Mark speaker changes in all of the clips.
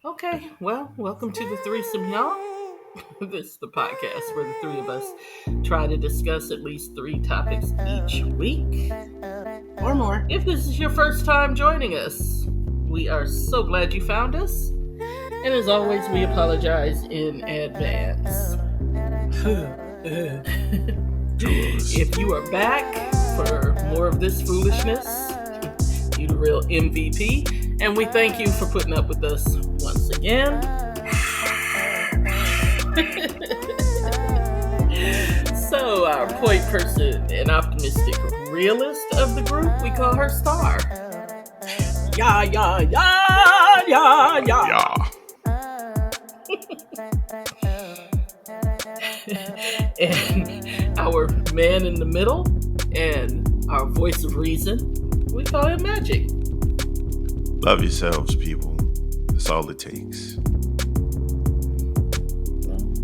Speaker 1: Okay, well, welcome to the threesome, y'all. This is the podcast where the three of us try to discuss at least three topics each week.
Speaker 2: Or more.
Speaker 1: If this is your first time joining us, we are so glad you found us. And as always, we apologize in advance. If you are back for more of this foolishness, you the real MVP, and we thank you for putting up with us once again. So, our point person and optimistic realist of the group, we call her Star.
Speaker 2: Yeah, yeah, yeah, yeah, yeah.
Speaker 1: And our man in the middle and our voice of reason, we call him Magic.
Speaker 3: Love yourselves, people. That's all it takes.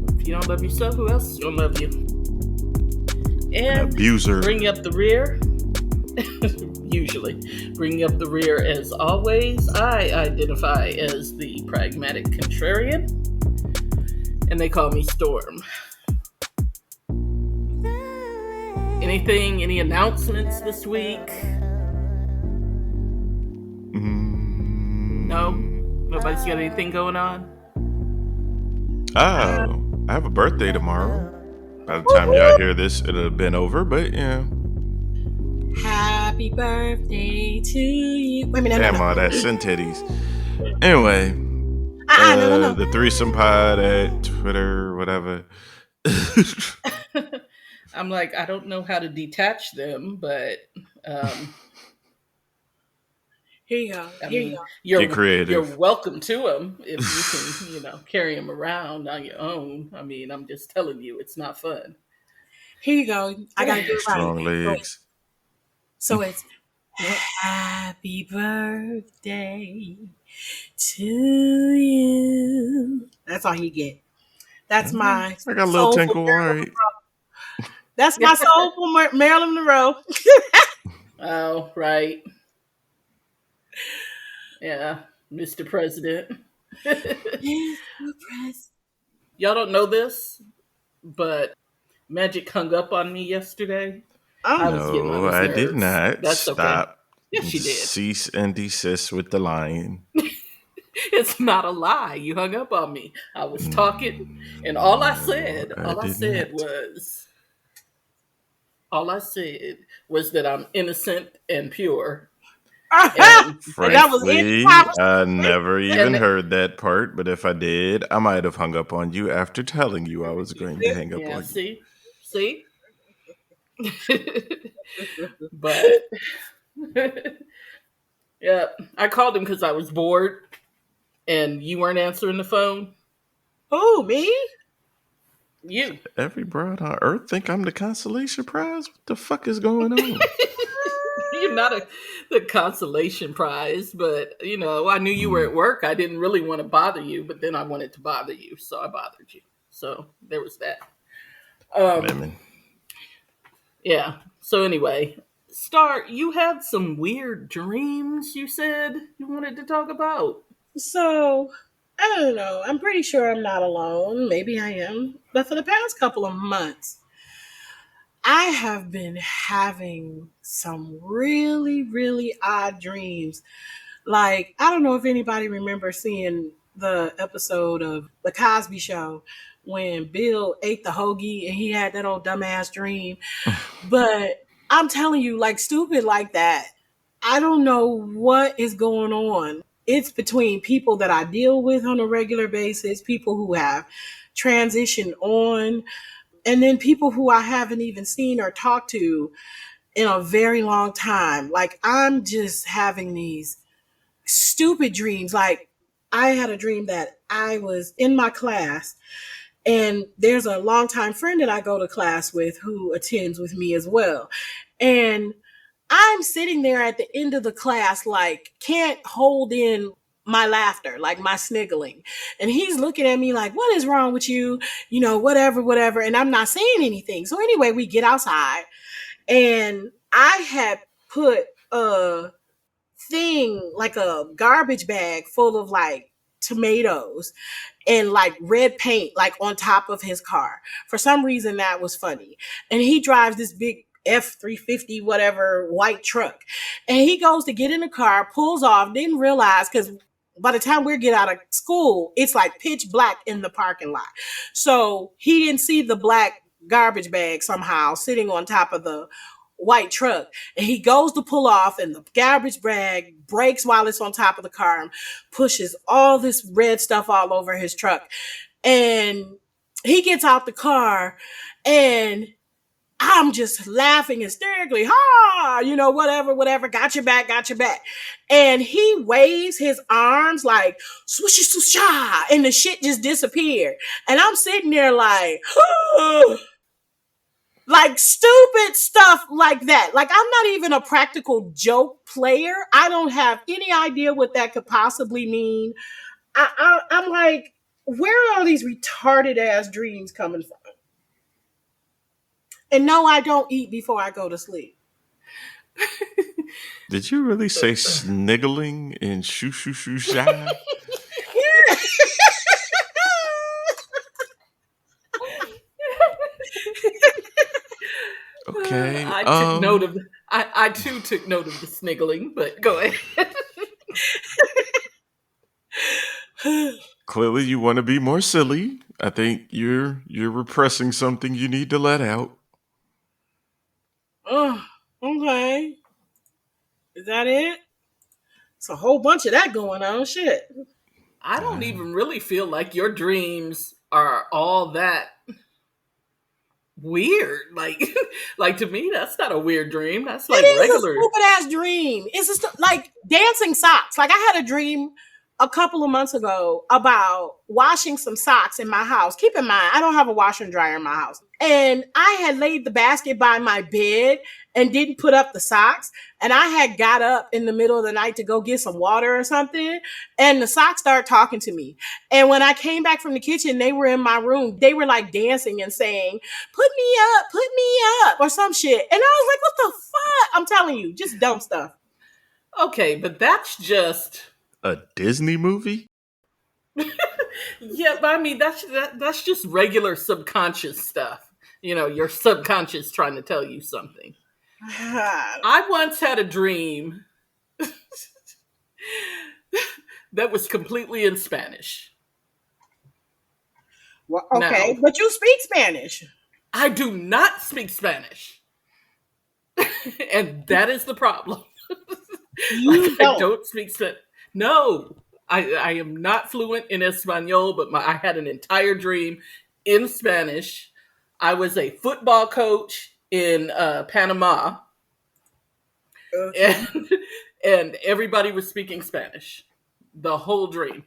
Speaker 1: If you don't love yourself, who else is gonna love you? And
Speaker 3: Abuser.
Speaker 1: bring up the rear. Usually, bringing up the rear as always, I identify as the pragmatic contrarian, and they call me Storm. Any announcements this week? No? Nobody's got anything going on?
Speaker 3: Oh, I have a birthday tomorrow. By the time y'all hear this, it'll have been over, but yeah.
Speaker 2: Happy birthday to you. Wait a minute.
Speaker 3: Damn, all that sin titties. Anyway,
Speaker 2: No.
Speaker 3: the threesome pod at Twitter, whatever.
Speaker 1: I'm like, I don't know how to detach them, but
Speaker 2: here you go.
Speaker 1: You're
Speaker 3: Get creative.
Speaker 1: You're welcome to them if you can, carry them around on your own. I mean, I'm just telling you, it's not fun.
Speaker 2: Here you go. I gotta do it
Speaker 3: Strong
Speaker 2: right.
Speaker 3: legs.
Speaker 2: So it's happy birthday to you. That's all you get. That's my.
Speaker 3: I got a little tinkle, all right.
Speaker 2: That's my soulful Marilyn Monroe.
Speaker 1: Oh, right. Yeah, Mr. President. Y'all don't know this, but Magic hung up on me yesterday.
Speaker 3: No, I did not.
Speaker 1: That's
Speaker 3: Stop.
Speaker 1: Okay. Yes, she did.
Speaker 3: Cease and desist with the lying.
Speaker 1: It's not a lie. You hung up on me. I was talking, and all I said was that I'm innocent and pure.
Speaker 3: And frankly, I never even heard that part, but if I did, I might have hung up on you after telling you I was going to hang up on you.
Speaker 1: See? But yeah, I called him because I was bored and you weren't answering the phone.
Speaker 2: Who, me?
Speaker 1: You.
Speaker 3: Every broad on earth think I'm the consolation prize? What the fuck is going on?
Speaker 1: You're not the consolation prize, but I knew you were at work. I didn't really want to bother you, but then I wanted to bother you, so I bothered you. So there was that. Yeah. So anyway, Star, you had some weird dreams. You said you wanted to talk about.
Speaker 2: So I don't know. I'm pretty sure I'm not alone. Maybe I am, but for the past couple of months, I have been having some really, really odd dreams. Like, I don't know if anybody remembers seeing the episode of The Cosby Show when Bill ate the hoagie and he had that old dumbass dream. But I'm telling you, like, stupid like that. I don't know what is going on. It's between people that I deal with on a regular basis, people who have transitioned on, and then people who I haven't even seen or talked to in a very long time. Like, I'm just having these stupid dreams. Like, I had a dream that I was in my class, and there's a longtime friend that I go to class with who attends with me as well. And I'm sitting there at the end of the class, like, can't hold in my laughter, like my sniggling. And he's looking at me like, what is wrong with you? Whatever. And I'm not saying anything. So anyway, we get outside, and I had put a thing, like a garbage bag full of like tomatoes and like red paint like on top of his car. For some reason that was funny. And he drives this big F-350 whatever white truck. And he goes to get in the car, pulls off, didn't realize, because by the time we get out of school, it's like pitch black in the parking lot. So he didn't see the black garbage bag somehow sitting on top of the white truck, and he goes to pull off, and the garbage bag breaks while it's on top of the car and pushes all this red stuff all over his truck. And he gets out the car, and I'm just laughing hysterically, ha, whatever, got your back. And he waves his arms like swooshy swoosha, and the shit just disappeared. And I'm sitting there like, like stupid stuff like that. Like, I'm not even a practical joke player. I don't have any idea what that could possibly mean. I'm like, where are these retarded ass dreams coming from? And no, I don't eat before I go to sleep.
Speaker 3: Did you really say sniggling and shoo shoo shoo shy?
Speaker 2: Yeah.
Speaker 3: Okay.
Speaker 1: I too took note of the sniggling, but go ahead.
Speaker 3: Clearly you want to be more silly. I think you're repressing something you need to let out.
Speaker 2: Oh, okay. Is that it? It's a whole bunch of that going on. Shit.
Speaker 1: I don't even really feel like your dreams are all that weird. Like to me, that's not a weird dream. That's like regular.
Speaker 2: It's a stupid ass dream. It's just like dancing socks. Like, I had a dream a couple of months ago about washing some socks in my house. Keep in mind, I don't have a washer and dryer in my house. And I had laid the basket by my bed and didn't put up the socks. And I had got up in the middle of the night to go get some water or something. And the socks started talking to me. And when I came back from the kitchen, they were in my room. They were like dancing and saying, put me up, or some shit. And I was like, what the fuck? I'm telling you, just dumb stuff.
Speaker 1: Okay, but that's just
Speaker 3: a Disney movie?
Speaker 1: Yeah, but I mean, that's just regular subconscious stuff. Your subconscious trying to tell you something. I once had a dream that was completely in Spanish.
Speaker 2: Well, okay, now, but you speak Spanish.
Speaker 1: I do not speak Spanish. And that is the problem.
Speaker 2: You don't.
Speaker 1: I don't speak Spanish. No, I am not fluent in Espanol, but I had an entire dream in Spanish. I was a football coach in Panama, and everybody was speaking Spanish the whole dream.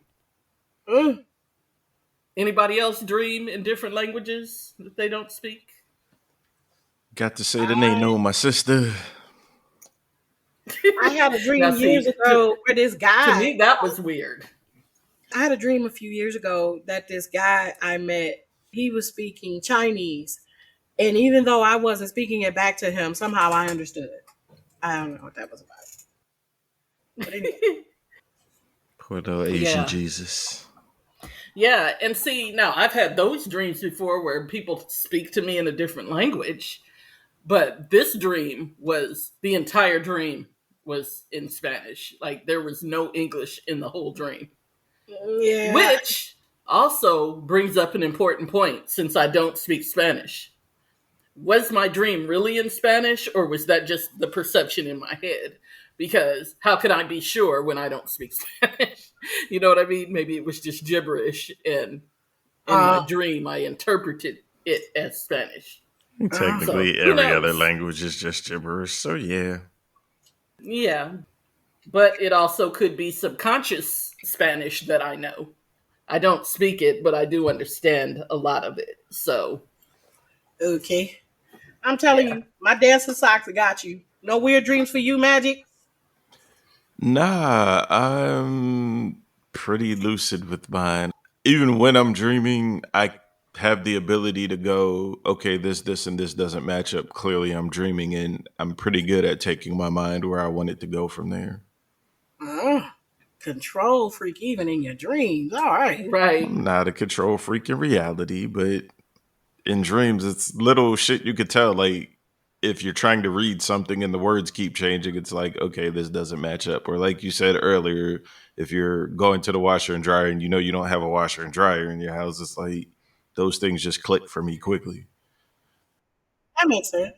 Speaker 1: Anybody else dream in different languages that they don't speak?
Speaker 3: Got to say the name, no, my sister.
Speaker 2: I had a dream years ago where this guy...
Speaker 1: To me, that was weird.
Speaker 2: I had a dream a few years ago that this guy I met, he was speaking Chinese. And even though I wasn't speaking it back to him, somehow I understood. I don't know what that was about. But anyway.
Speaker 3: Poor little Asian Jesus.
Speaker 1: Yeah, and see, now I've had those dreams before where people speak to me in a different language. But this dream the entire dream was in Spanish. Like, there was no English in the whole dream.
Speaker 2: Yeah.
Speaker 1: Which also brings up an important point, since I don't speak Spanish. Was my dream really in Spanish, or was that just the perception in my head? Because how can I be sure when I don't speak Spanish? You know what I mean? Maybe it was just gibberish, and in my dream I interpreted it as Spanish.
Speaker 3: Technically, every other language is just gibberish, so yeah.
Speaker 1: Yeah, but it also could be subconscious Spanish that I know. I don't speak it, but I do understand a lot of it, so.
Speaker 2: Okay. I'm telling you, my dancing socks got you. No weird dreams for you, Magic?
Speaker 3: Nah, I'm pretty lucid with mine. Even when I'm dreaming, I have the ability to go, okay, this, and this doesn't match up. Clearly I'm dreaming, and I'm pretty good at taking my mind where I want it to go from there.
Speaker 2: control freak even in your dreams. All right.
Speaker 1: Right.
Speaker 3: I'm not a control freak in reality, but in dreams, it's little shit you could tell. Like if you're trying to read something and the words keep changing, it's like, okay, this doesn't match up. Or like you said earlier, if you're going to the washer and dryer and you know you don't have a washer and dryer in your house, it's like those things just click for me quickly.
Speaker 2: That makes sense.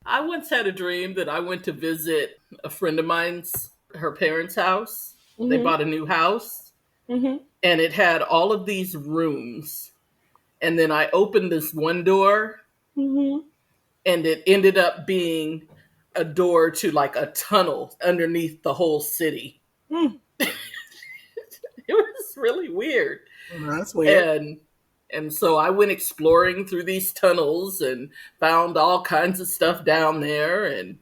Speaker 1: I once had a dream that I went to visit a friend of mine's, her parents' house. They
Speaker 2: Mm-hmm.
Speaker 1: bought a new house
Speaker 2: Mm-hmm.
Speaker 1: and it had all of these rooms. And then I opened this one door
Speaker 2: Mm-hmm.
Speaker 1: and it ended up being a door to like a tunnel underneath the whole city.
Speaker 2: Mm.
Speaker 1: It was really weird.
Speaker 2: That's weird.
Speaker 1: And so I went exploring through these tunnels and found all kinds of stuff down there and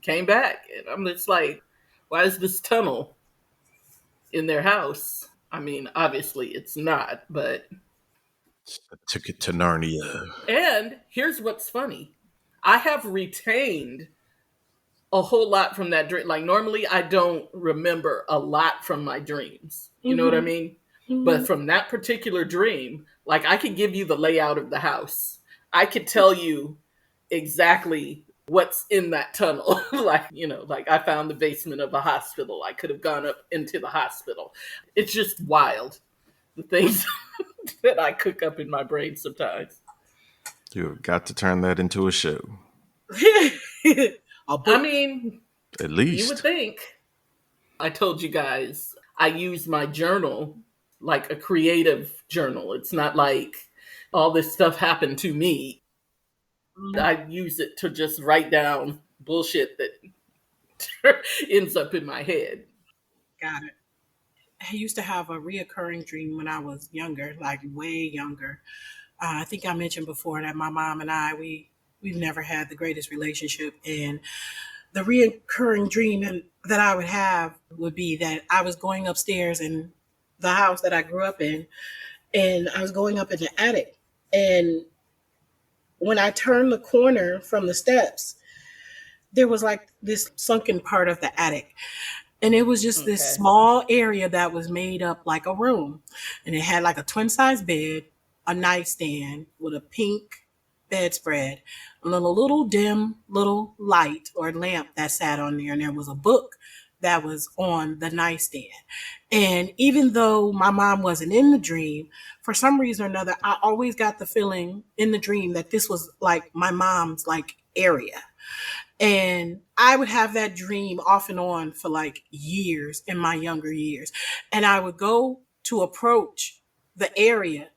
Speaker 1: came back. And I'm just like, why is this tunnel in their house? I mean, obviously it's not, but.
Speaker 3: I took it to Narnia.
Speaker 1: And here's what's funny, I have retained a whole lot from that dream. Like, normally I don't remember a lot from my dreams. You know what I mean?
Speaker 2: Mm-hmm.
Speaker 1: But from that particular dream, like, I could give you the layout of the house. I could tell you exactly what's in that tunnel. Like, like I found the basement of a hospital. I could have gone up into the hospital. It's just wild, the things that I cook up in my brain sometimes.
Speaker 3: You've got to turn that into a show.
Speaker 1: I mean,
Speaker 3: At
Speaker 1: you would
Speaker 3: least.
Speaker 1: think. I told you guys I use my journal like a creative journal. It's not like all this stuff happened to me. I use it to just write down bullshit that ends up in my head.
Speaker 2: Got it. I used to have a reoccurring dream when I was younger, like way younger. I think I mentioned before that my mom and I, we've never had the greatest relationship, and the reoccurring dream that I would have would be that I was going upstairs in the house that I grew up in, and I was going up in the attic, and when I turned the corner from the steps, there was like this sunken part of the attic. And it was just this
Speaker 1: Okay.
Speaker 2: small area that was made up like a room. And it had like a twin size bed, a nightstand with a pink bedspread, and then a little dim little light or lamp that sat on there. And there was a book that was on the nightstand. And even though my mom wasn't in the dream, for some reason or another, I always got the feeling in the dream that this was like my mom's like area. And I would have that dream off and on for like years in my younger years. And I would go to approach the area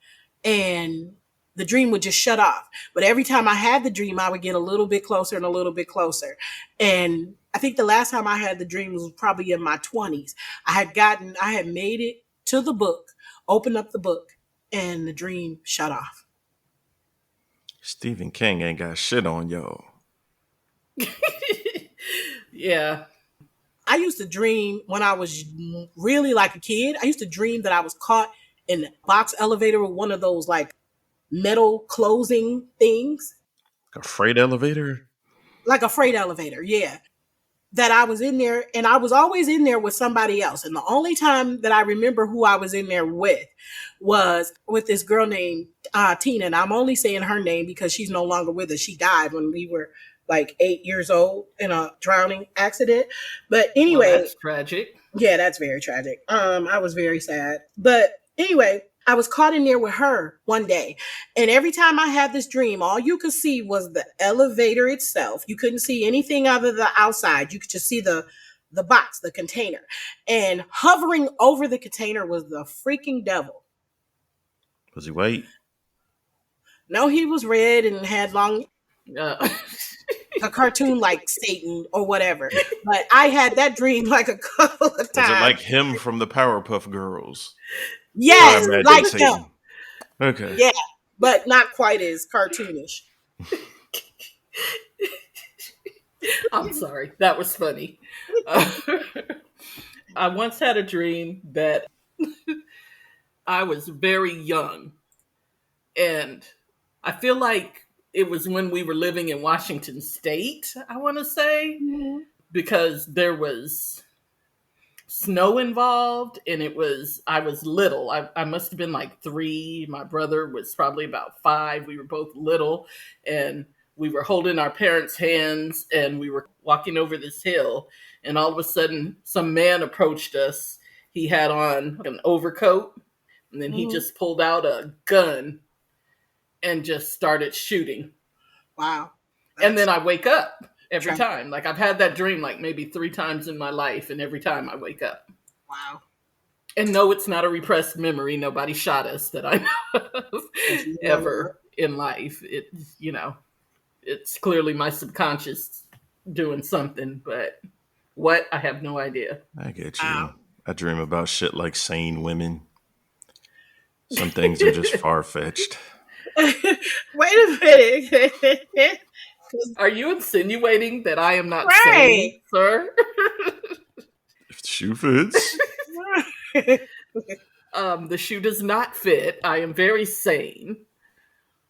Speaker 2: and the dream would just shut off. But every time I had the dream, I would get a little bit closer and a little bit closer. And I think the last time I had the dream was probably in my 20s. I had made it to the book, opened up the book, and the dream shut off.
Speaker 3: Stephen King ain't got shit on y'all.
Speaker 1: Yeah.
Speaker 2: I used to dream when I was really like a kid. I used to dream that I was caught in a box elevator with one of those like metal closing things,
Speaker 3: A freight elevator?
Speaker 2: like a freight elevator. Yeah. That I was in there, and I was always in there with somebody else. And the only time that I remember who I was in there with was with this girl named Tina. And I'm only saying her name because she's no longer with us. She died when we were like 8 years old in a drowning accident. But
Speaker 1: Well,
Speaker 2: anyway,
Speaker 1: that's tragic.
Speaker 2: yeah, that's very tragic. I was very sad. But anyway, I was caught in there with her one day. And every time I had this dream, all you could see was the elevator itself. You couldn't see anything other than the outside. You could just see the box, the container. And hovering over the container was the freaking devil.
Speaker 3: Was he white?
Speaker 2: No, he was red and had long,
Speaker 1: Uh,
Speaker 2: a cartoon like Satan or whatever. But I had that dream like a couple of
Speaker 3: Was
Speaker 2: times.
Speaker 3: it like him from the Powerpuff Girls?
Speaker 2: Yes,
Speaker 3: I imagine
Speaker 2: like
Speaker 3: Satan.
Speaker 2: him.
Speaker 3: Okay.
Speaker 2: Yeah, but not quite as cartoonish.
Speaker 1: I'm sorry. That was funny. I once had a dream that I was very young. And I feel like it was when we were living in Washington State, I want to say, because there was snow involved, and I was little. I must have been like 3. My brother was probably about 5. We were both little, and we were holding our parents' hands, and we were walking over this hill, and all of a sudden some man approached us. He had on an overcoat, and then he just pulled out a gun and just started shooting.
Speaker 2: Wow.
Speaker 1: And then I wake up every time. Like, I've had that dream like maybe 3 times in my life, and every time I wake up.
Speaker 2: Wow.
Speaker 1: And no, it's not a repressed memory. Nobody shot us that I know of ever in life. It's clearly my subconscious doing something, but what? I have no idea.
Speaker 3: I get you. Wow. I dream about shit like sane women. Some things are just far-fetched.
Speaker 2: Wait a minute.
Speaker 1: Are you insinuating that I am not sane, sir?
Speaker 3: If the shoe fits.
Speaker 1: The shoe does not fit. I am very sane.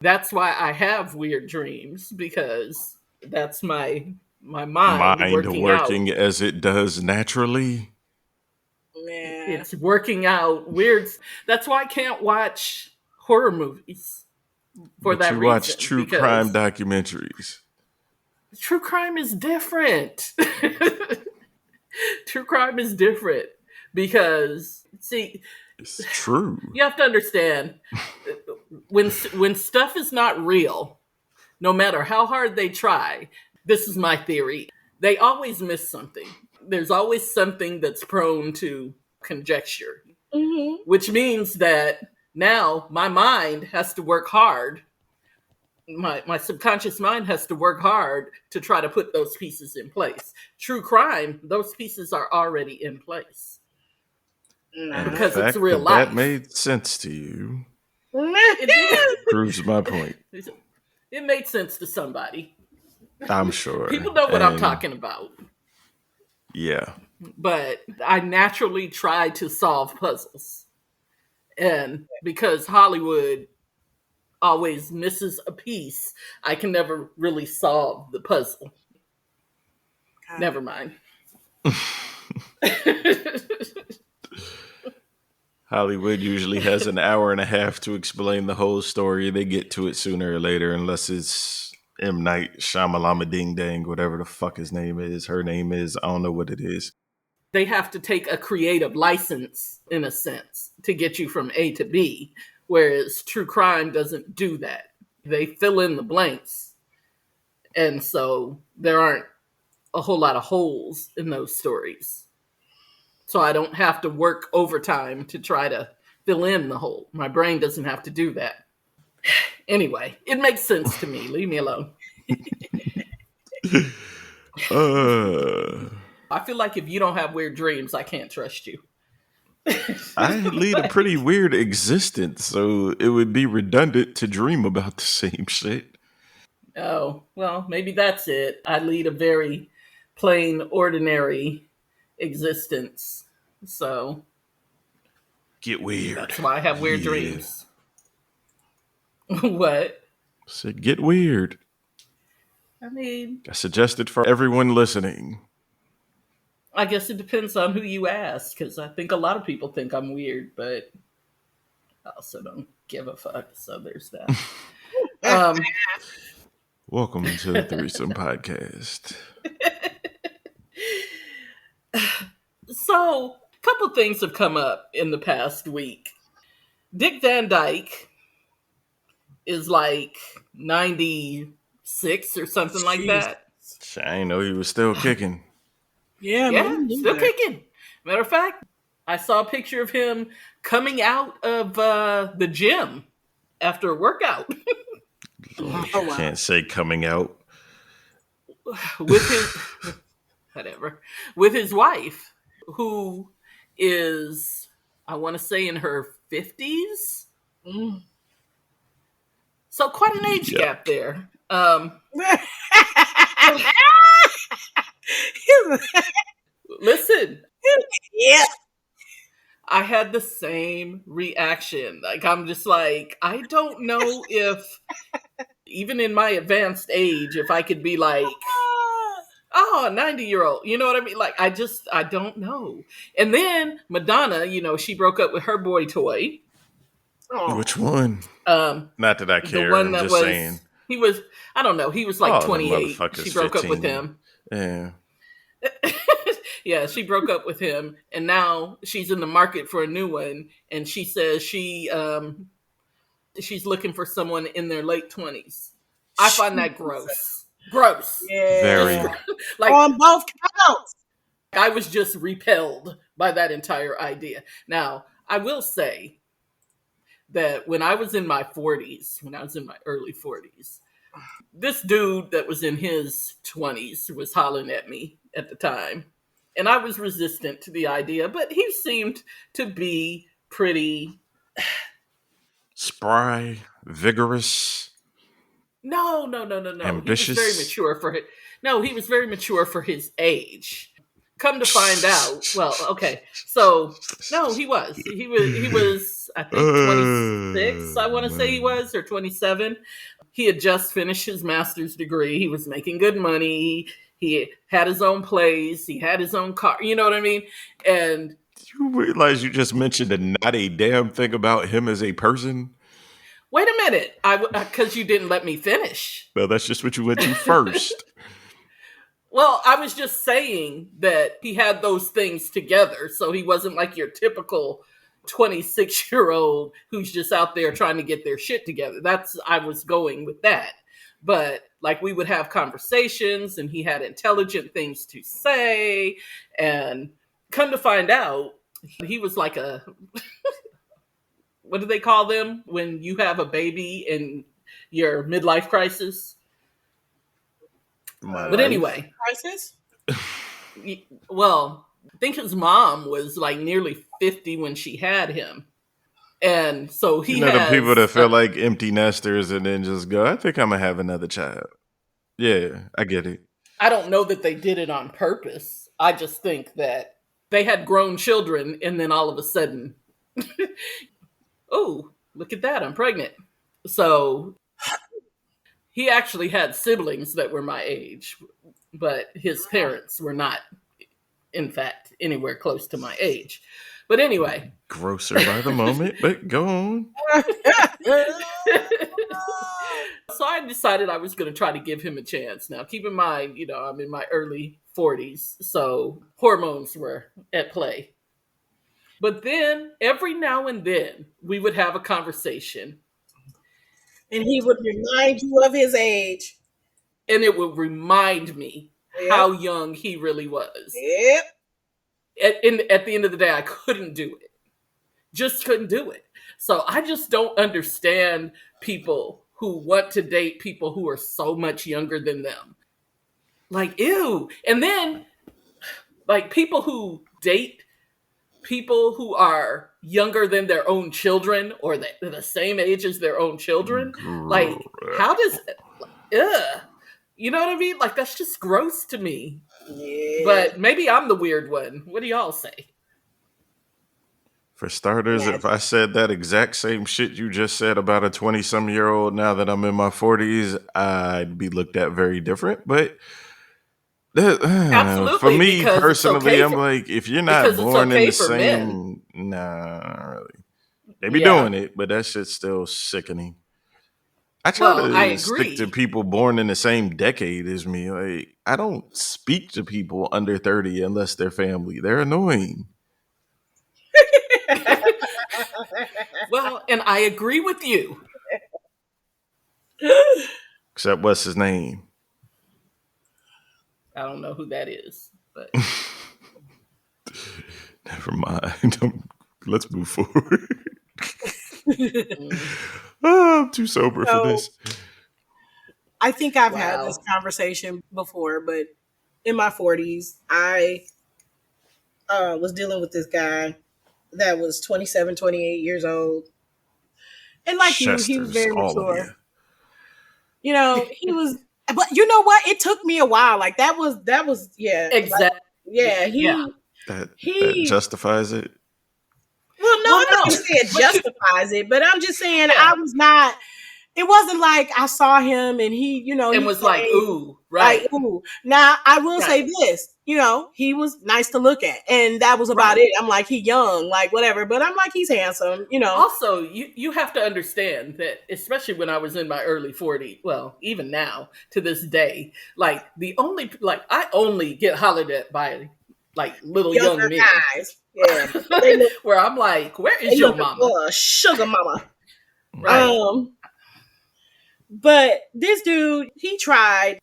Speaker 1: That's why I have weird dreams, because that's my mind working out.
Speaker 3: As it does naturally.
Speaker 2: Man.
Speaker 1: It's working out weird. That's why I can't watch horror movies.
Speaker 3: You watch true crime documentaries.
Speaker 1: True crime is different. True crime is different because, see,
Speaker 3: it's true.
Speaker 1: You have to understand, when stuff is not real, no matter how hard they try, this is my theory, they always miss something. There's always something that's prone to conjecture, which means that now my mind has to work hard. My subconscious mind has to work hard to try to put those pieces in place. True crime, those pieces are already in place.
Speaker 3: And because it's real life. That made sense to you. Proves my point.
Speaker 1: It made sense to somebody.
Speaker 3: I'm sure.
Speaker 1: People know what I'm talking about.
Speaker 3: Yeah.
Speaker 1: But I naturally try to solve puzzles. And because Hollywood always misses a piece, I can never really solve the puzzle. Never mind.
Speaker 3: Hollywood usually has an hour and a half to explain the whole story. They get to it sooner or later, unless it's M. Night Shyamalama Ding Dang, whatever the fuck his name is. Her name is. I don't know what it is.
Speaker 1: They have to take a creative license, in a sense, to get you from A to B. Whereas true crime doesn't do that. They fill in the blanks. And so there aren't a whole lot of holes in those stories. So I don't have to work overtime to try to fill in the hole. My brain doesn't have to do that. Anyway, it makes sense to me. Leave me alone. I feel like if you don't have weird dreams, I can't trust you.
Speaker 3: I lead a pretty weird existence, so it would be redundant to dream about the same shit.
Speaker 1: Oh, well, maybe that's it. I lead a very plain, ordinary existence. So
Speaker 3: get weird.
Speaker 1: That's why I have weird dreams. What?
Speaker 3: Said get weird.
Speaker 1: I mean,
Speaker 3: I suggested for everyone listening.
Speaker 1: I guess it depends on who you ask, because I think a lot of people think I'm weird, but I also don't give a fuck, so there's that.
Speaker 3: Welcome to the Threesome Podcast.
Speaker 1: So, a couple things have come up in the past week. Dick Van Dyke is like 96 or something like that.
Speaker 3: I didn't know he was still kicking.
Speaker 2: Yeah,
Speaker 1: still kicking. Matter of fact, I saw a picture of him coming out of the gym after a workout.
Speaker 3: Can't say coming out.
Speaker 1: With his with his wife, who is, I want to say, in her 50s. So quite an age gap there. Listen.
Speaker 2: Yeah.
Speaker 1: I had the same reaction. Like, I'm just like, I don't know if, even in my advanced age, if I could be like, oh, 90-year-old. You know what I mean? Like, I don't know. And then Madonna, she broke up with her boy toy.
Speaker 2: Oh.
Speaker 3: Which one? Not that I care.
Speaker 1: The one
Speaker 3: I'm
Speaker 1: that
Speaker 3: just
Speaker 1: was,
Speaker 3: saying.
Speaker 1: he was, I don't know, he was like
Speaker 3: Oh,
Speaker 1: 28.
Speaker 3: the motherfucker's
Speaker 1: She broke
Speaker 3: 15.
Speaker 1: up with him.
Speaker 3: Yeah.
Speaker 1: Yeah, she broke up with him, and now she's in the market for a new one. And she says she's looking for someone in their late 20s. I find that gross. Gross.
Speaker 2: Yeah.
Speaker 3: Very.
Speaker 1: Like,
Speaker 2: on both counts.
Speaker 1: I was just repelled by that entire idea. Now, I will say that when I was in my 40s, when I was in my early 40s, this dude that was in his 20s was hollering at me at the time. And I was resistant to the idea, but he seemed to be pretty
Speaker 3: spry, vigorous.
Speaker 1: No.
Speaker 3: Ambitious.
Speaker 1: He was very mature for it. No, he was very mature for his age. Come to find out, well, okay. So no, he was. He was I think 26, I want to say he was, or 27. He had just finished his master's degree. He was making good money. He had his own place. He had his own car. You know what I mean? And
Speaker 3: you realize you just mentioned not a damn thing about him as a person?
Speaker 1: Wait a minute. Because you didn't let me finish.
Speaker 3: No, that's just what you went to first.
Speaker 1: Well, I was just saying that he had those things together. So he wasn't like your typical 26-year-old who's just out there trying to get their shit together. I was going with that. But like, we would have conversations and he had intelligent things to say. And come to find out, he was like what do they call them when you have a baby in your midlife crisis? But anyway.
Speaker 2: Crisis?
Speaker 1: Well, I think his mom was like nearly 50 when she had him. And so he
Speaker 3: the people that feel like empty nesters and then just go, I think I'm going to have another child. Yeah, I get it.
Speaker 1: I don't know that they did it on purpose. I just think that they had grown children and then all of a sudden, oh, look at that, I'm pregnant. So he actually had siblings that were my age, but his parents were not, in fact, anywhere close to my age. But anyway.
Speaker 3: Grosser by the moment, but go on.
Speaker 1: So I decided I was going to try to give him a chance. Now, keep in mind, I'm in my early 40s, so hormones were at play. But then, every now and then, we would have a conversation.
Speaker 2: And he would remind you of his age.
Speaker 1: And it would remind me how young he really was.
Speaker 2: Yep.
Speaker 1: At the end of the day, I couldn't do it. Just couldn't do it. So I just don't understand people who want to date people who are so much younger than them. Like, ew. And then, like, people who date people who are younger than their own children or the same age as their own children. Like, how does... Ugh. You know what I mean? Like, that's just gross to me. Yeah. But maybe I'm the weird one. What do y'all say?
Speaker 3: For starters, if I said that exact same shit you just said about a 20-some-year-old now that I'm in my 40s, I'd be looked at very different. But
Speaker 1: absolutely,
Speaker 3: for me personally, I'm like, if you're not born in the same... Nah, not really. They be doing it, but that shit's still sickening. I try to stick to people born in the same decade as me. Like, I don't speak to people under 30 unless they're family. They're annoying.
Speaker 1: Well, and I agree with you.
Speaker 3: Except what's his name?
Speaker 1: I don't know who that is, but
Speaker 3: never mind. Let's move forward. I'm too sober for this.
Speaker 2: I think I've had this conversation before, but in my 40s, I was dealing with this guy that was 27, 28 years old. And like he was very mature. He was, but you know what? It took me a while. Like that was,
Speaker 1: exactly.
Speaker 3: That justifies it.
Speaker 2: Well, no, I don't say it justifies it, but I'm just saying I was not. It wasn't like I saw him and he,
Speaker 1: and was like, ooh,
Speaker 2: Like,
Speaker 1: Right.
Speaker 2: ooh. Now, I will say
Speaker 1: Right.
Speaker 2: this, he was nice to look at. And that was about
Speaker 1: Right.
Speaker 2: it. I'm like, he young, like, whatever. But I'm like, he's handsome.
Speaker 1: Also, you have to understand that, especially when I was in my early 40s, well, even now to this day, like I only get hollered at by like little young
Speaker 2: Younger
Speaker 1: men,
Speaker 2: guys. Yeah. They look,
Speaker 1: where I'm like, where
Speaker 2: they
Speaker 1: is your
Speaker 2: looking
Speaker 1: mama?
Speaker 2: for a sugar mama.
Speaker 1: Right.
Speaker 2: But this dude, he tried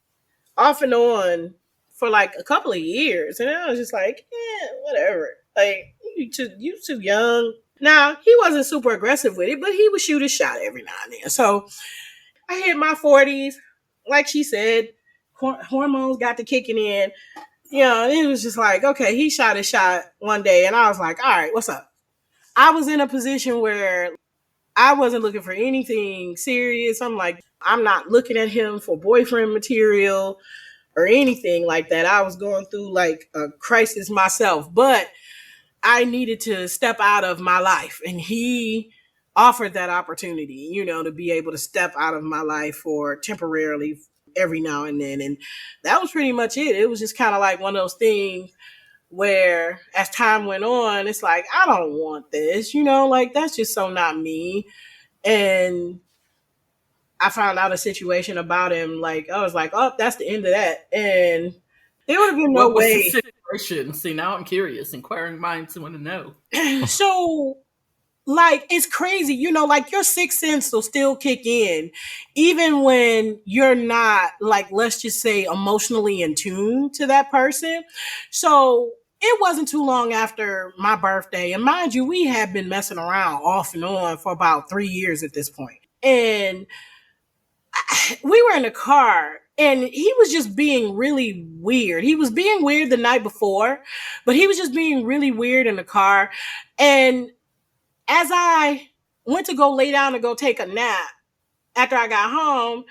Speaker 2: off and on for like a couple of years. And I was just like, yeah, whatever. Like, you too young. Now, he wasn't super aggressive with it, but he would shoot a shot every now and then. So I hit my 40s. Like she said, hormones got to kicking in. And it was just like, okay, he shot a shot one day. And I was like, all right, what's up? I was in a position where I wasn't looking for anything serious. I'm like, I'm not looking at him for boyfriend material or anything like that. I was going through like a crisis myself, but I needed to step out of my life. And he offered that opportunity, to be able to step out of my life for temporarily every now and then. And that was pretty much it. It was just kind of like one of those things where as time went on, it's like, I don't want this, like that's just so not me. And I found out a situation about him, like I was like, oh, that's the end of that. And there would have been no
Speaker 1: What was the
Speaker 2: way.
Speaker 1: situation? See, now I'm curious. Inquiring minds want to know.
Speaker 2: So, like, it's crazy, like your sixth sense will still kick in, even when you're not, like, let's just say, emotionally in tune to that person. So it wasn't too long after my birthday, and mind you, we had been messing around off and on for about 3 years at this point. And we were in the car and he was just being really weird. He was being weird the night before, but he was just being really weird in the car. And as I went to go lay down and go take a nap after I got home,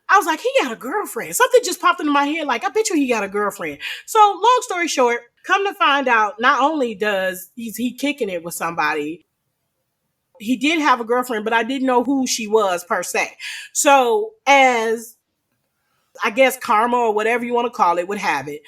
Speaker 2: I was like, he got a girlfriend. Something just popped into my head. Like, I bet you he got a girlfriend. So long story short, come to find out, not only does he kicking it with somebody, he did have a girlfriend, but I didn't know who she was per se. So as I guess karma or whatever you want to call it would have it,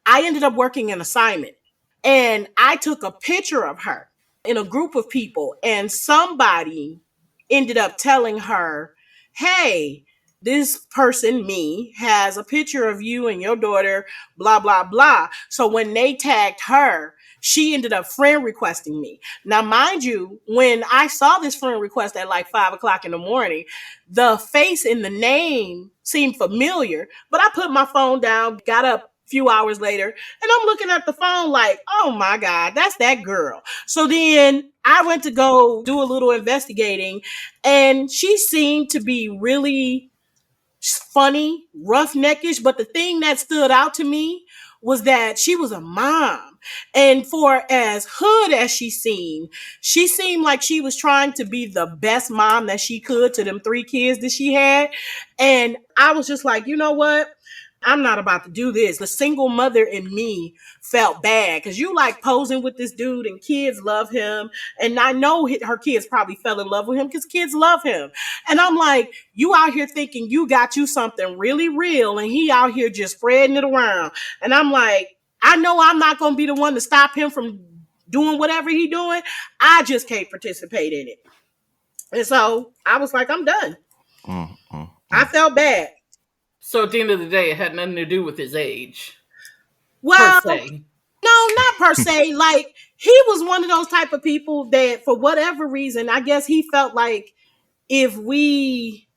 Speaker 2: I ended up working an assignment and I took a picture of her in a group of people, and somebody ended up telling her, hey, this person, me, has a picture of you and your daughter, blah, blah, blah. So when they tagged her, she ended up friend requesting me. Now, mind you, when I saw this friend request at like 5:00 in the morning, the face and the name seemed familiar, but I put my phone down, got up a few hours later, and I'm looking at the phone like, oh my God, that's that girl. So then I went to go do a little investigating, and she seemed to be really funny, roughneckish. But the thing that stood out to me was that she was a mom. And for as hood as she seemed like she was trying to be the best mom that she could to them 3 kids that she had. And I was just like, you know what? I'm not about to do this. The single mother in me felt bad because you like posing with this dude and kids love him. And I know her kids probably fell in love with him because kids love him. And I'm like, you out here thinking you got you something really real and he out here just spreading it around. And I'm like, I know I'm not going to be the one to stop him from doing whatever he doing. I just can't participate in it. And so I was like, I'm done. I felt bad.
Speaker 1: So at the end of the day, it had nothing to do with his age.
Speaker 2: Well,
Speaker 1: per se.
Speaker 2: No, not per se. Like, he was one of those type of people that for whatever reason, I guess he felt like if we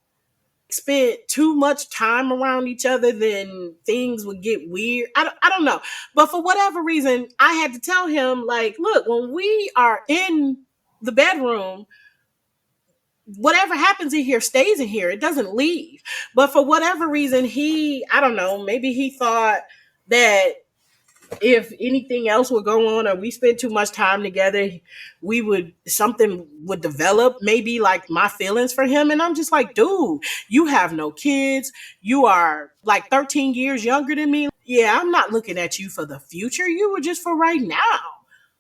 Speaker 2: spent too much time around each other, then things would get weird. I don't know. But for whatever reason, I had to tell him, like, look, when we are in the bedroom, whatever happens in here stays in here. It doesn't leave. But for whatever reason, I don't know, maybe he thought that if anything else would go on or we spent too much time together, something would develop, maybe like my feelings for him. And I'm just like, dude, you have no kids. You are like 13 years younger than me. Yeah, I'm not looking at you for the future. You were just for right now.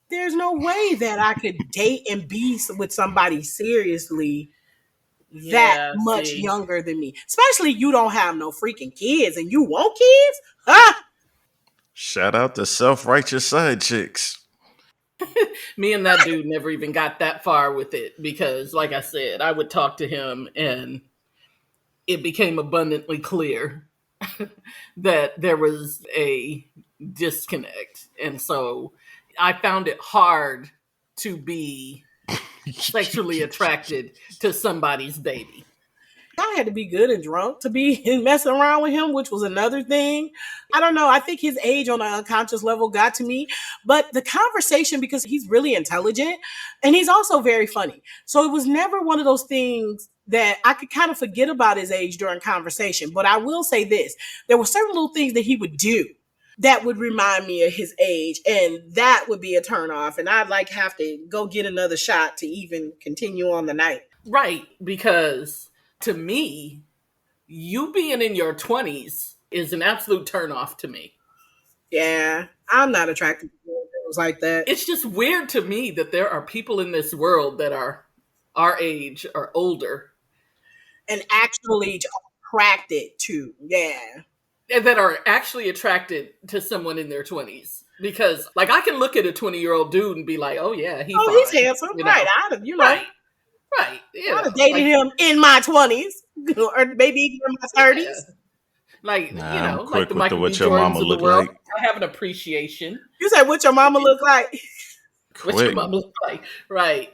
Speaker 2: There's no way that I could date and be with somebody seriously that
Speaker 1: Yeah,
Speaker 2: much
Speaker 1: see.
Speaker 2: younger than me. Especially you don't have no freaking kids and you want kids? Huh?
Speaker 3: Shout out to self-righteous side chicks.
Speaker 1: Me and that dude never even got that far with it because, like I said, I would talk to him and it became abundantly clear that there was a disconnect. And so I found it hard to be sexually attracted to somebody's baby.
Speaker 2: I had to be good and drunk to be messing around with him, which was another thing. I don't know. I think his age on an unconscious level got to me. But the conversation, because he's really intelligent and he's also very funny. So it was never one of those things that I could kind of forget about his age during conversation. But I will say this. There were certain little things that he would do that would remind me of his age. And that would be a turnoff. And I'd like have to go get another shot to even continue on the night.
Speaker 1: Right. Because to me, you being in your 20s is an absolute turnoff to me.
Speaker 2: Yeah, I'm not attracted to things like that.
Speaker 1: It's just weird to me that there are people in this world that are our age or older
Speaker 2: And actually attracted to, yeah.
Speaker 1: and that are actually attracted to someone in their 20s. Because, like, I can look at a 20-year-old dude and be like, oh, yeah, he's
Speaker 2: He's handsome.
Speaker 1: you know?
Speaker 2: Right.
Speaker 1: Right.
Speaker 2: I'd have dated him in my 20s or maybe even in my 30s.
Speaker 1: Yeah. Like,
Speaker 3: Nah, I'm
Speaker 1: like
Speaker 3: quick
Speaker 1: the
Speaker 3: with
Speaker 1: Michael
Speaker 3: what
Speaker 1: B.
Speaker 3: your
Speaker 1: Jordans
Speaker 3: mama
Speaker 1: of the
Speaker 3: look
Speaker 1: world.
Speaker 3: like.
Speaker 1: I have an appreciation.
Speaker 2: You said what your mama look like?
Speaker 1: What your
Speaker 3: Quick.
Speaker 1: mama look like. Right.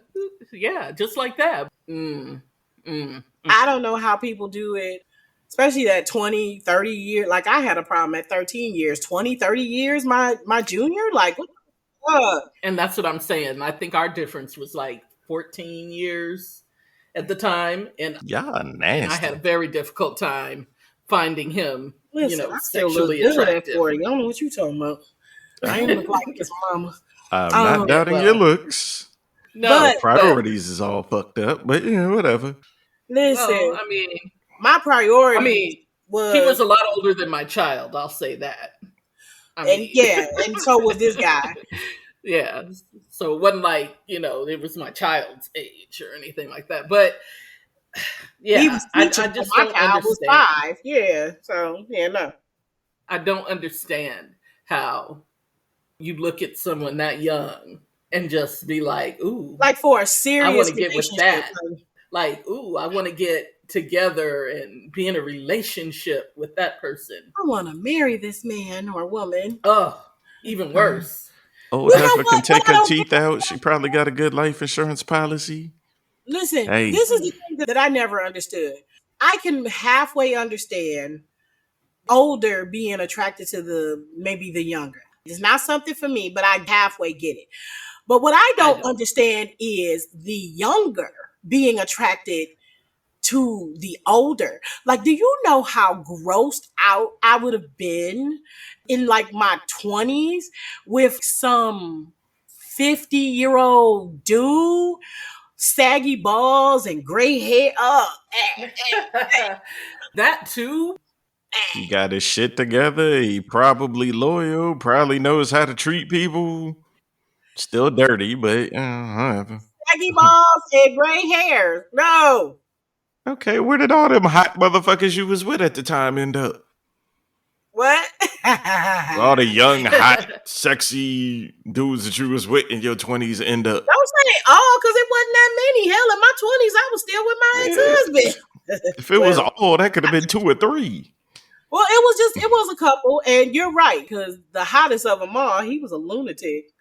Speaker 1: Yeah, just like that.
Speaker 2: I don't know how people do it, especially that 20, 30 year. Like I had a problem at 13 years, 20, 30 years, my junior. Like, what the fuck?
Speaker 1: And that's what I'm saying. I think our difference was like 14 years at the time. And
Speaker 3: Y'all
Speaker 1: I had a
Speaker 3: nasty.
Speaker 1: very difficult time finding him,
Speaker 2: Listen, I still look
Speaker 1: sexually
Speaker 2: good at
Speaker 1: attractive.
Speaker 2: 40. I don't know what you talking about. I ain't look like his mama.
Speaker 3: I'm
Speaker 2: Oh,
Speaker 3: not doubting
Speaker 1: well.
Speaker 3: your looks.
Speaker 1: No,
Speaker 2: But-
Speaker 3: Priorities is all fucked up, but whatever.
Speaker 2: Listen,
Speaker 1: well, I mean,
Speaker 2: my priority
Speaker 1: I mean,
Speaker 2: was,
Speaker 1: he was a lot older than my child. I'll say that. I
Speaker 2: and
Speaker 1: mean,
Speaker 2: yeah, and so was this guy.
Speaker 1: yeah. So it wasn't like, it was my child's age or anything like that. But yeah,
Speaker 2: He was
Speaker 1: I
Speaker 2: teaching
Speaker 1: just
Speaker 2: when
Speaker 1: don't
Speaker 2: my child was
Speaker 1: understand.
Speaker 2: 5. Yeah, so yeah, no.
Speaker 1: I don't understand how you look at someone that young and just be like, ooh,
Speaker 2: Like for a serious
Speaker 1: I want to get with
Speaker 2: relationship,
Speaker 1: that. Like, ooh, I want to get together and be in a relationship with that person.
Speaker 2: I want to marry this man or woman.
Speaker 1: Oh, even worse.
Speaker 3: Oh,
Speaker 2: You know
Speaker 3: Heifer can
Speaker 2: what?
Speaker 3: take
Speaker 2: What I
Speaker 3: her
Speaker 2: don't
Speaker 3: teeth out. She probably got a good life insurance policy.
Speaker 2: Listen,
Speaker 3: Hey.
Speaker 2: this is the thing that I never understood. I can halfway understand older being attracted to maybe the younger. It's not something for me, but I halfway get it. But what I don't understand is the younger being attracted to the older. Like, do you know how grossed out I would have been in like my 20s with some 50-year-old dude, saggy balls and gray hair?
Speaker 1: That too.
Speaker 3: He got his shit together. He probably loyal. Probably knows how to treat people. Still dirty, but whatever.
Speaker 2: Saggy balls and gray hair. No.
Speaker 3: Okay, where did all them hot motherfuckers you was with at the time end up?
Speaker 2: What?
Speaker 3: All the young, hot, sexy dudes that you was with in your 20s end up.
Speaker 2: Don't say all, because it wasn't that many. Hell, in my 20s, I was still with my ex-husband.
Speaker 3: If it was all, that could have been 2 or 3.
Speaker 2: Well, it was a couple, and you're right, because the hottest of them all, he was a lunatic.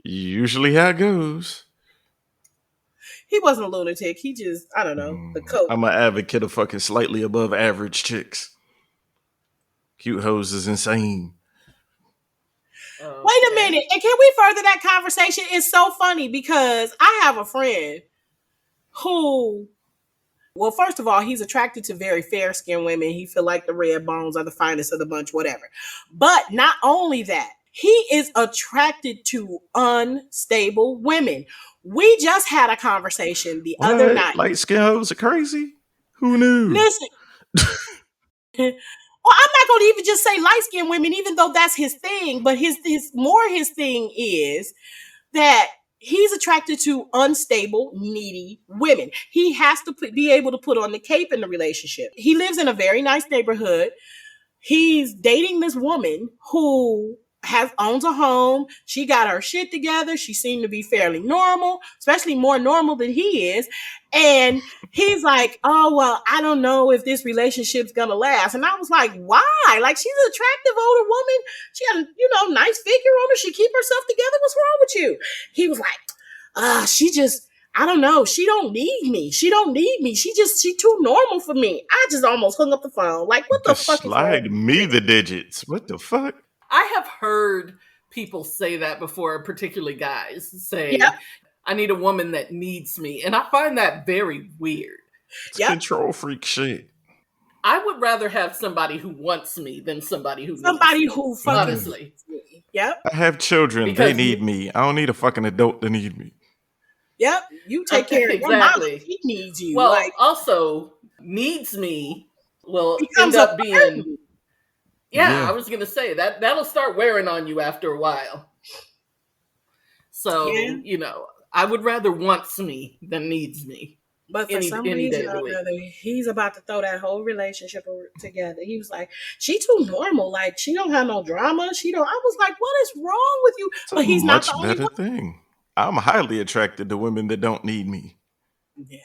Speaker 3: Usually how it goes.
Speaker 2: He wasn't a lunatic. He just, I don't know, the coke.
Speaker 3: I'm an advocate of fucking slightly above average chicks. Cute hoes is insane.
Speaker 2: Wait a minute. And can we further that conversation? It's so funny because I have a friend who, well, first of all, he's attracted to very fair-skinned women. He feel like the red bones are the finest of the bunch, whatever. But not only that, he is attracted to unstable women. We just had a conversation the other night.
Speaker 3: Light skin hoes are crazy? Who knew?
Speaker 2: Listen. Well, I'm not going to even just say light-skinned women, even though that's his thing. But his thing is that he's attracted to unstable, needy women. He has to be able to put on the cape in the relationship. He lives in a very nice neighborhood. He's dating this woman who owns a home. She got her shit together. She seemed to be fairly normal, especially more normal than he is. And he's like, oh, well, I don't know if this relationship's gonna last. And I was like, why? Like, she's an attractive older woman. She had a, nice figure on her. She keep herself together. What's wrong with you? He was like, she just, I don't know. She don't need me. She don't need me. She too normal for me. I just almost hung up the phone. Like, what the fuck?
Speaker 3: Slide me the digits. What the fuck?
Speaker 1: I have heard people say that before, particularly guys say, yep. I need a woman that needs me. And I find that very weird.
Speaker 3: It's control freak shit.
Speaker 1: I would rather have somebody who wants me than somebody who
Speaker 2: who fucking
Speaker 1: honestly.
Speaker 2: Yep.
Speaker 3: I have children. Because they need me. I don't need a fucking adult to need me.
Speaker 2: Yep. You take care of your mama. He needs you.
Speaker 1: Well, also needs me will end up being. Yeah, I was gonna say that'll start wearing on you after a while. So I would rather wants me than needs me.
Speaker 2: But for some reason or another, he's about to throw that whole relationship together. He was like, she too normal. Like, she don't have no drama. She don't. I was like, what is wrong with you?
Speaker 3: It's
Speaker 2: but he's not the only
Speaker 3: better thing. I'm highly attracted to women that don't need me.
Speaker 2: Yeah.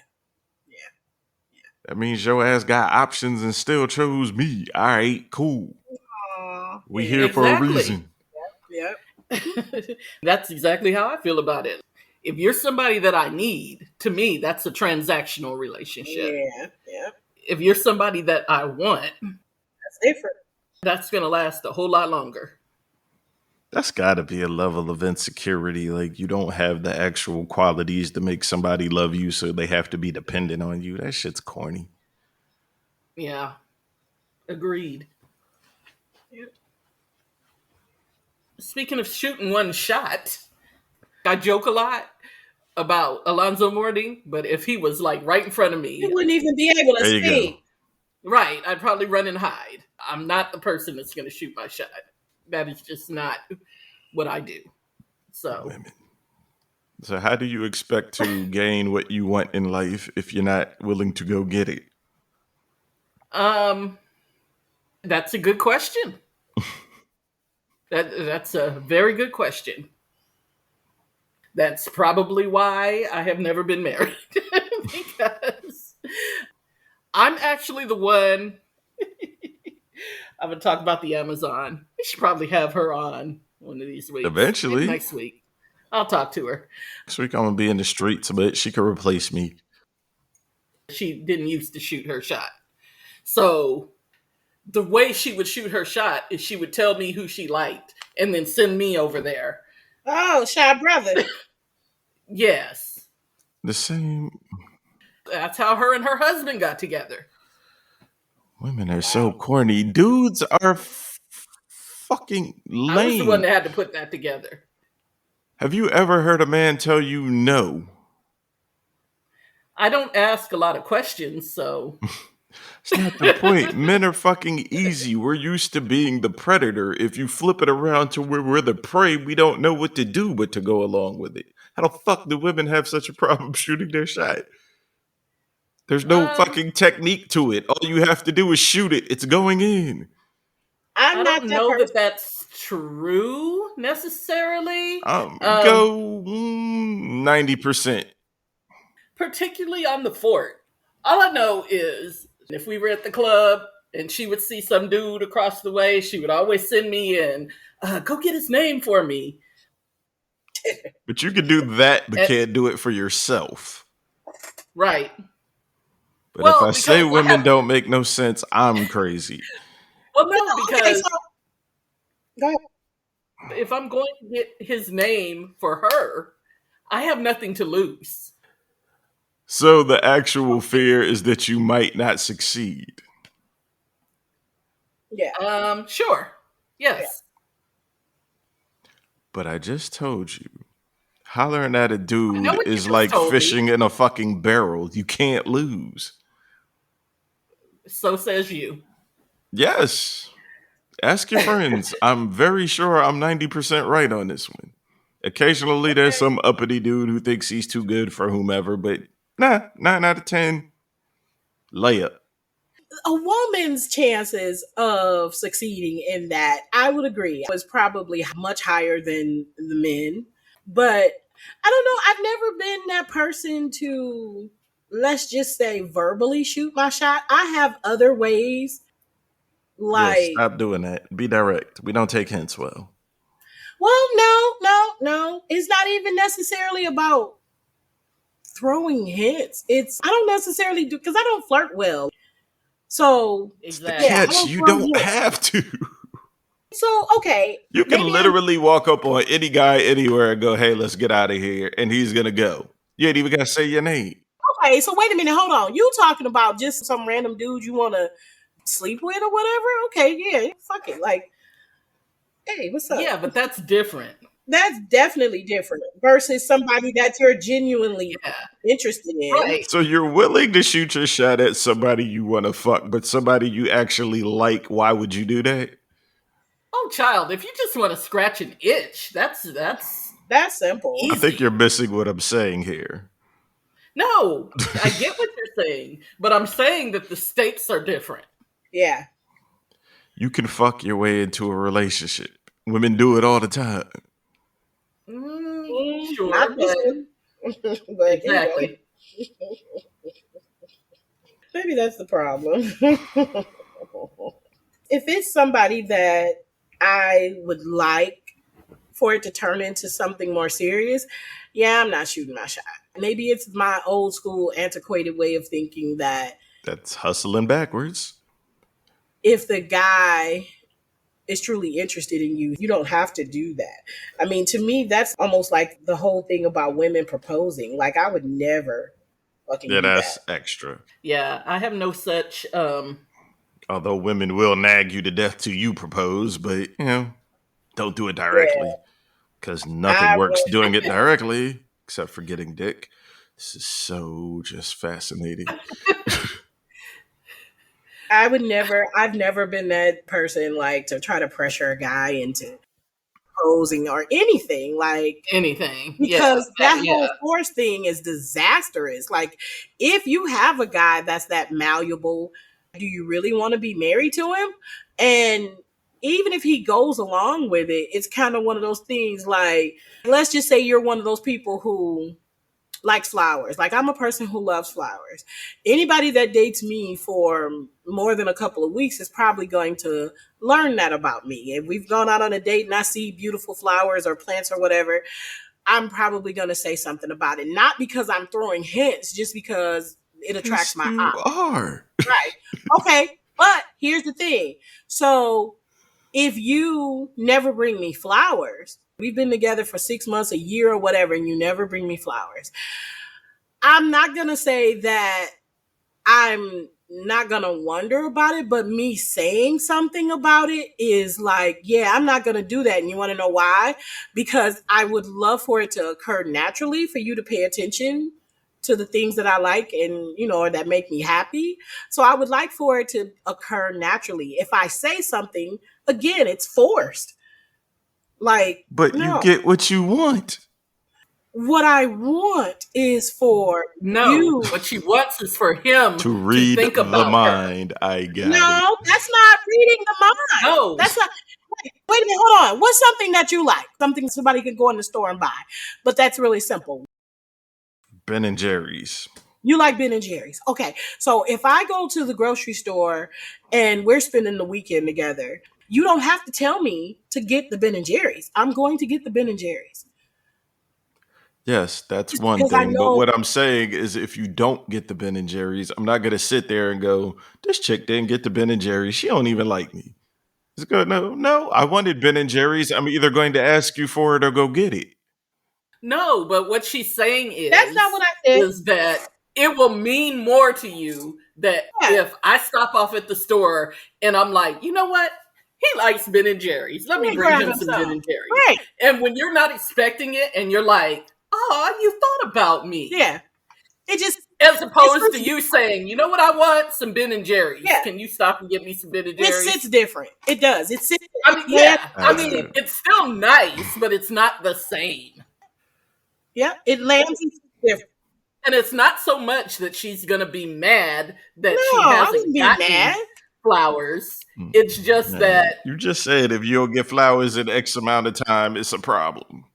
Speaker 3: That means your ass got options and still chose me. All right, cool. We here for a reason.
Speaker 2: Yep.
Speaker 1: That's exactly how I feel about it. If you're somebody that I need, to me, that's a transactional relationship.
Speaker 2: Yeah.
Speaker 1: If you're somebody that I want,
Speaker 2: that's different.
Speaker 1: That's going to last a whole lot longer.
Speaker 3: That's got to be a level of insecurity. Like, you don't have the actual qualities to make somebody love you, so they have to be dependent on you. That shit's corny.
Speaker 1: Yeah. Agreed.
Speaker 2: Yep.
Speaker 1: Speaking of shooting one shot, I joke a lot about Alonzo Mourning, but if he was like right in front of me,
Speaker 2: you wouldn't even be able to speak.
Speaker 1: Right. I'd probably run and hide. I'm not the person that's going to shoot my shot. That is just not what I do. So,
Speaker 3: women. So how do you expect to gain what you want in life if you're not willing to go get it?
Speaker 1: That's a good question. That's a very good question. That's probably why I have never been married. Because I'm actually the one. I'm going to talk about the Amazon. We should probably have her on one of these weeks.
Speaker 3: Eventually.
Speaker 1: Maybe next week. I'll talk to her.
Speaker 3: Next week I'm going to be in the streets, but she can replace me.
Speaker 1: She didn't used to shoot her shot. So the way she would shoot her shot is she would tell me who she liked and then send me over there.
Speaker 2: Oh, Shy Brother.
Speaker 1: Yes.
Speaker 3: The same.
Speaker 1: That's how her and her husband got together.
Speaker 3: Women are so corny. Dudes are fucking lame.
Speaker 1: I was the one that had to put that together.
Speaker 3: Have you ever heard a man tell you no?
Speaker 1: I don't ask a lot of questions, so.
Speaker 3: It's not the point. Men are fucking easy. We're used to being the predator. If you flip it around to where we're the prey, we don't know what to do but to go along with it. How the fuck do women have such a problem shooting their shot? There's no fucking technique to it. All you have to do is shoot it. It's going in.
Speaker 1: I don't know that that's true necessarily.
Speaker 3: Go 90%.
Speaker 1: Particularly on the fort. All I know is if we were at the club and she would see some dude across the way, she would always send me in, go get his name for me.
Speaker 3: But you can do that, but can't do it for yourself.
Speaker 1: Right.
Speaker 3: But if I say women don't make no sense, I'm crazy.
Speaker 1: Well, no, because
Speaker 2: go ahead.
Speaker 1: If I'm going to get his name for her, I have nothing to lose.
Speaker 3: So the actual fear is that you might not succeed.
Speaker 2: Yeah.
Speaker 1: Sure. Yes. Yeah.
Speaker 3: But I just told you, hollering at a dude is like fishing in a fucking barrel. You can't lose.
Speaker 1: So says you.
Speaker 3: Yes. Ask your friends. I'm very sure I'm 90% right on this one. Occasionally, there's
Speaker 2: Okay.
Speaker 3: some uppity dude who thinks he's too good for whomever, but nah, 9 out of 10, layup.
Speaker 2: A woman's chances of succeeding in that, I would agree, was probably much higher than the men. But I don't know. I've never been that person to, let's just say, verbally shoot my shot. I have other ways.
Speaker 3: Yes,
Speaker 2: Like,
Speaker 3: stop doing that. Be direct. We don't take hints well.
Speaker 2: well, no. It's not even necessarily about throwing hints. I don't necessarily do, because I don't flirt well. So,
Speaker 3: The
Speaker 1: Exactly.
Speaker 2: yeah, I
Speaker 3: catch,
Speaker 2: don't
Speaker 3: you
Speaker 2: throw
Speaker 3: don't
Speaker 2: hints.
Speaker 3: have to.
Speaker 2: So, okay.
Speaker 3: You can
Speaker 2: maybe I'm
Speaker 3: literally walk up on any guy anywhere and go, "Hey, let's get out of here," and he's gonna go. You ain't even gotta say your name.
Speaker 2: Okay, so wait a minute, hold on. You talking about just some random dude you want to sleep with or whatever? Okay, yeah, fuck it. Like, hey, what's up?
Speaker 1: Yeah, but that's different.
Speaker 2: That's definitely different versus somebody that you're genuinely
Speaker 1: Yeah.
Speaker 2: interested in.
Speaker 1: Right.
Speaker 3: So you're willing to shoot your shot at somebody you want to fuck, but somebody you actually like. Why would you do that?
Speaker 1: Oh, child, if you just want to scratch an itch, that's
Speaker 2: That's simple.
Speaker 3: I think you're missing what I'm saying here.
Speaker 1: no. I get what you're saying, but I'm saying that the stakes are different.
Speaker 2: Yeah.
Speaker 3: You can fuck your way into a relationship. Women do it all the time.
Speaker 1: Sure,
Speaker 2: Not this
Speaker 1: but
Speaker 2: one. But
Speaker 1: exactly.
Speaker 2: Maybe that's the problem. If it's somebody that I would like for it to turn into something more serious, yeah, I'm not shooting my shot. Maybe it's my old school antiquated way of thinking that
Speaker 3: That's hustling backwards.
Speaker 2: if the guy is truly interested in you, you don't have to do that. I mean, to me, that's almost like the whole thing about women proposing. Like, I would never fucking
Speaker 3: Yeah,
Speaker 2: do
Speaker 3: that's
Speaker 2: that.
Speaker 3: extra.
Speaker 1: Yeah, I have no such
Speaker 3: Although women will nag you to death till you propose, but don't do it directly because nothing
Speaker 2: I
Speaker 3: works
Speaker 2: would.
Speaker 3: doing it directly except for getting dick. This is so just fascinating.
Speaker 2: I would never. I've never been that person like to try to pressure a guy into proposing or anything. Like,
Speaker 1: anything.
Speaker 2: because
Speaker 1: Yeah,
Speaker 2: that whole force thing is disastrous. Like, if you have a guy that's that malleable, do you really want to be married to him? And even if he goes along with it, it's kind of one of those things like, let's just say you're one of those people who likes flowers. Like, I'm a person who loves flowers. Anybody that dates me for more than a couple of weeks is probably going to learn that about me. If we've gone out on a date and I see beautiful flowers or plants or whatever, I'm probably going to say something about it. Not because I'm throwing hints, just because it attracts
Speaker 3: Yes,
Speaker 2: my
Speaker 3: you
Speaker 2: eye.
Speaker 3: are.
Speaker 2: Right. Okay. But here's the thing. So if you never bring me flowers, we've been together for 6 months, a year, or whatever, and you never bring me flowers, I'm not going to say that I'm not going to wonder about it, but me saying something about it is like, yeah, I'm not going to do that. And you want to know why? Because I would love for it to occur naturally, for you to pay attention to the things that I like and, or that make me happy. So I would like for it to occur naturally. If I say something, again, it's forced. Like,
Speaker 3: But
Speaker 2: no.
Speaker 3: you get what you want.
Speaker 2: What I want is for
Speaker 1: no.
Speaker 2: you.
Speaker 1: What she wants is for him
Speaker 3: To read
Speaker 1: think
Speaker 3: the
Speaker 1: about
Speaker 3: mind. I got it.
Speaker 2: No, that's not reading the mind.
Speaker 1: No.
Speaker 2: That's not. Wait a minute, hold on. What's something that you like? Something somebody can go in the store and buy. But that's really simple.
Speaker 3: Ben and Jerry's.
Speaker 2: You like Ben and Jerry's. Okay. So if I go to the grocery store and we're spending the weekend together, you don't have to tell me to get the Ben and Jerry's. I'm going to get the Ben and Jerry's.
Speaker 3: Yes, that's
Speaker 2: Just
Speaker 3: one
Speaker 2: because I
Speaker 3: thing.
Speaker 2: know-
Speaker 3: But what I'm saying is if you don't get the Ben and Jerry's, I'm not going to sit there and go, this chick didn't get the Ben and Jerry's. She don't even like me. It's good. No, I wanted Ben and Jerry's. I'm either going to ask you for it or go get it.
Speaker 1: No, but what she's saying is
Speaker 2: That's not what I said.
Speaker 1: is that it will mean more to you that if I stop off at the store and I'm like, you know what? He likes Ben and Jerry's. Let me bring him some Ben and Jerry's.
Speaker 2: Right.
Speaker 1: And when you're not expecting it and you're like, oh, you thought about me.
Speaker 2: Yeah. It just,
Speaker 1: as opposed to you saying, you know what I want? Some Ben and Jerry's.
Speaker 2: Yeah.
Speaker 1: Can you stop and get me some Ben and Jerry's?
Speaker 2: it sits different. It does. It sits.
Speaker 1: I mean, yeah. I mean, it's still nice, but it's not the same.
Speaker 2: Yeah, it lands different.
Speaker 1: And it's not so much that she's going to be mad that
Speaker 2: No,
Speaker 1: she
Speaker 2: I
Speaker 1: hasn't
Speaker 2: wouldn't be
Speaker 1: gotten
Speaker 2: mad.
Speaker 1: flowers. It's just
Speaker 3: Man,
Speaker 1: that
Speaker 3: you just said if you don't get flowers in X amount of time, it's a problem.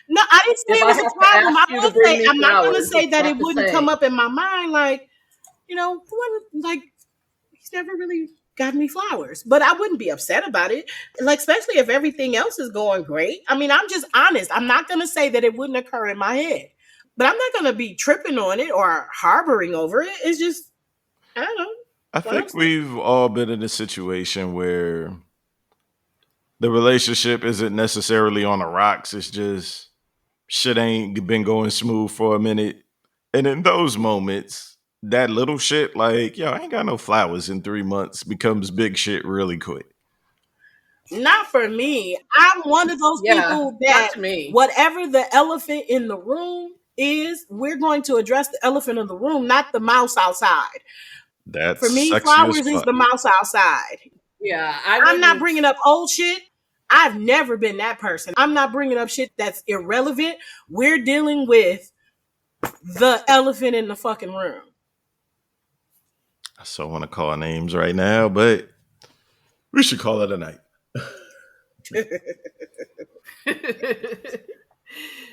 Speaker 2: No, I didn't say
Speaker 1: if
Speaker 2: it
Speaker 1: I
Speaker 2: was
Speaker 1: have
Speaker 2: a
Speaker 1: to
Speaker 2: problem. I
Speaker 1: ask you to
Speaker 2: will
Speaker 1: bring
Speaker 2: say
Speaker 1: me
Speaker 2: I'm not going to
Speaker 1: flowers,
Speaker 2: say
Speaker 1: it's
Speaker 2: that
Speaker 1: not
Speaker 2: it
Speaker 1: the
Speaker 2: wouldn't come
Speaker 1: same.
Speaker 2: up in my mind. Like, like he's never really got me flowers, but I wouldn't be upset about it. Like, especially if everything else is going great. I mean, I'm just honest. I'm not going to say that it wouldn't occur in my head, but I'm not going to be tripping on it or harboring over it. It's just, I don't know.
Speaker 3: I think we've all been in a situation where the relationship isn't necessarily on the rocks. It's just shit ain't been going smooth for a minute. And in those moments, that little shit, like, yo, I ain't got no flowers in 3 months, becomes big shit really quick.
Speaker 2: Not for me. I'm one of those people that
Speaker 1: not me.
Speaker 2: whatever the elephant in the room is, we're going to address the elephant in the room, not the mouse outside.
Speaker 3: That's
Speaker 2: for me,
Speaker 3: sexy
Speaker 2: flowers
Speaker 3: as
Speaker 2: is
Speaker 3: fuck.
Speaker 2: the mouse outside.
Speaker 1: Yeah,
Speaker 2: I'm not bringing up old shit. I've never been that person. I'm not bringing up shit that's irrelevant. We're dealing with the elephant in the fucking room.
Speaker 3: I so want to call names right now, but we should call it a night.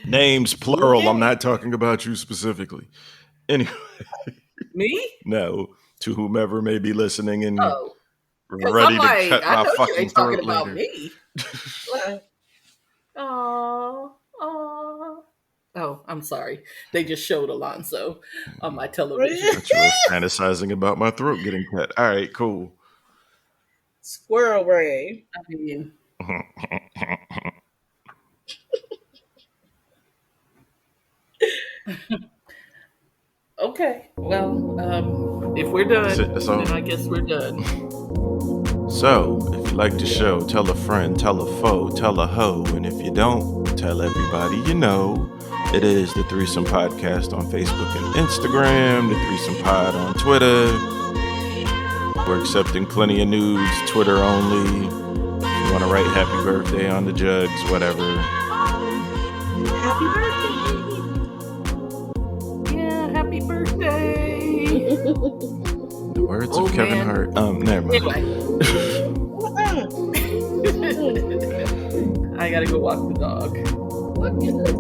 Speaker 3: Names plural.
Speaker 2: Okay.
Speaker 3: I'm not talking about you specifically. Anyway.
Speaker 1: Me?
Speaker 3: No, to whomever may be listening and
Speaker 1: ready
Speaker 3: to
Speaker 1: like,
Speaker 3: cut my fucking
Speaker 1: you ain't
Speaker 3: throat
Speaker 1: talking about
Speaker 3: later.
Speaker 1: me. Oh, I'm sorry. They just showed Alonzo on my television.
Speaker 3: I was fantasizing about my throat getting cut. All right, cool.
Speaker 2: Squirrel brain.
Speaker 1: I mean, okay. Well, if we're done, then I guess we're done.
Speaker 3: So, if you like the show, tell a friend, tell a foe, tell a hoe, and if you don't, tell everybody you know. It is the Threesome Podcast on Facebook and Instagram, the Threesome Pod on Twitter. We're accepting plenty of nudes, Twitter only. If you want to write happy birthday on the jugs, whatever.
Speaker 2: Happy birthday.
Speaker 1: Yeah, happy birthday.
Speaker 3: The words of Kevin Hart. Never mind.
Speaker 1: Anyway. I gotta go walk the dog.
Speaker 2: What is the